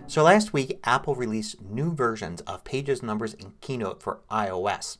So last week Apple released new versions of Pages, Numbers, and Keynote for iOS.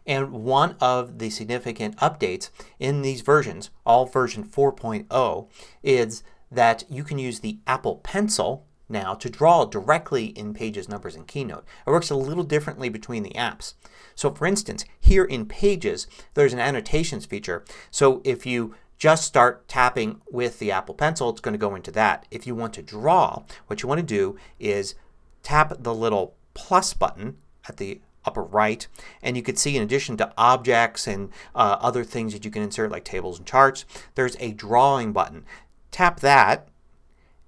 And one of the significant updates in these versions, all version 4.0, is that you can use the Apple Pencil now to draw directly in Pages, Numbers, and Keynote. It works a little differently between the apps. So for instance, here in Pages there's an annotations feature. So if you just start tapping with the Apple Pencil, it's going to go into that. If you want to draw, what you want to do is tap the little plus button at the upper right, and you can see in addition to objects and other things that you can insert like tables and charts, there's a drawing button. Tap that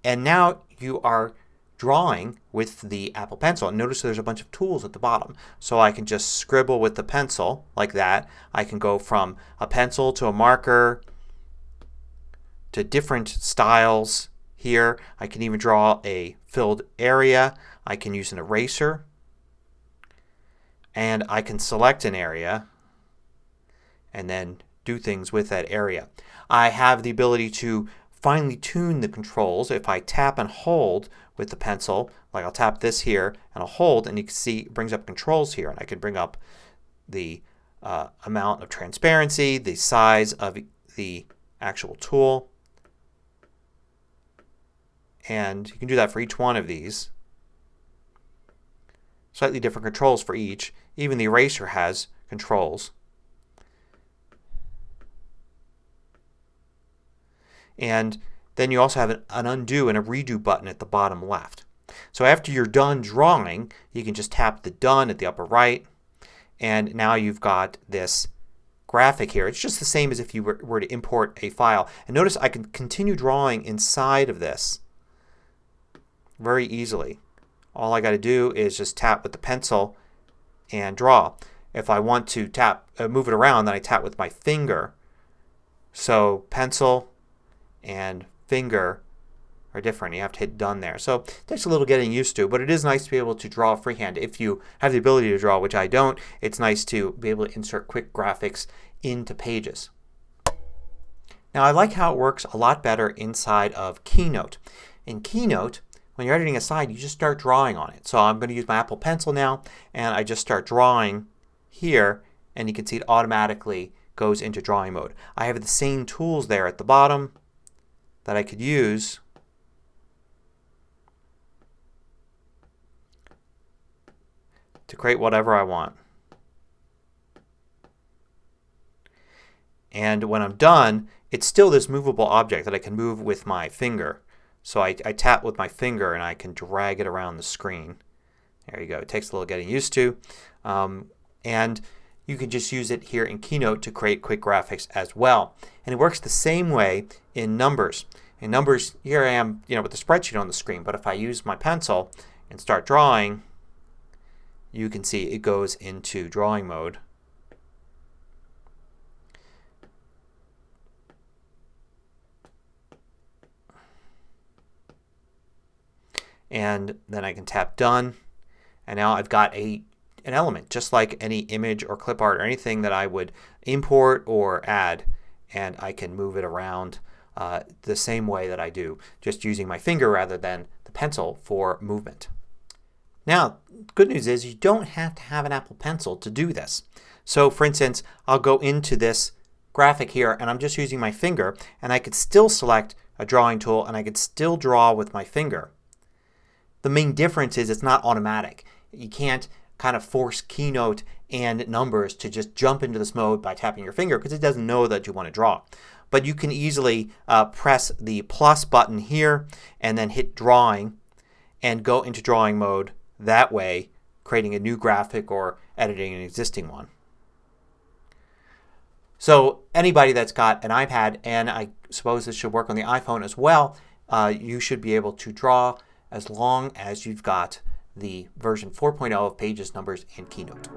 and now you are drawing with the Apple Pencil. And notice there's a bunch of tools at the bottom. So I can just scribble with the pencil like that. I can go from a pencil to a marker to different styles here. I can even draw a filled area. I can use an eraser. And I can select an area and then do things with that area. I have the ability to finely tune the controls. If I tap and hold with the pencil, like I'll tap this here and I'll hold, and you can see it brings up controls here. And I can bring up the amount of transparency, the size of the actual tool. And you can do that for each one of these. Slightly different controls for each. Even the eraser has controls. And then you also have an undo and a redo button at the bottom left. So after you're done drawing, you can just tap the done at the upper right, and now you've got this graphic here. It's just the same as if you were to import a file. And notice I can continue drawing inside of this very easily. All I got to do is just tap with the pencil and draw. If I want to move it around, then I tap with my finger. So pencil and finger are different. You have to hit done there. So it takes a little getting used to, but it is nice to be able to draw freehand. If you have the ability to draw, which I don't, it's nice to be able to insert quick graphics into Pages. Now I like how it works a lot better inside of Keynote. In Keynote, when you're editing a slide, you just start drawing on it. So I'm going to use my Apple Pencil now, and I just start drawing here, and you can see it automatically goes into drawing mode. I have the same tools there at the bottom that I could use to create whatever I want. And when I'm done, it's still this movable object that I can move with my finger. So I tap with my finger and I can drag it around the screen. There you go. It takes a little getting used to. And you can just use it here in Keynote to create quick graphics as well. And it works the same way in Numbers. In Numbers, here I am with the spreadsheet on the screen. But if I use my pencil and start drawing, you can see it goes into drawing mode. And then I can tap done, and now I've got an element just like any image or clip art or anything that I would import or add, and I can move it around the same way that I do, just using my finger rather than the pencil for movement. Now good news is you don't have to have an Apple Pencil to do this. So for instance, I'll go into this graphic here and I'm just using my finger, and I could still select a drawing tool and I could still draw with my finger. The main difference is it's not automatic. You can't kind of force Keynote and Numbers to just jump into this mode by tapping your finger because it doesn't know that you want to draw. But you can easily press the plus button here and then hit drawing and go into drawing mode that way, creating a new graphic or editing an existing one. So anybody that's got an iPad, and I suppose this should work on the iPhone as well, you should be able to draw as long as you've got the version 4.0 of Pages, Numbers, and Keynote.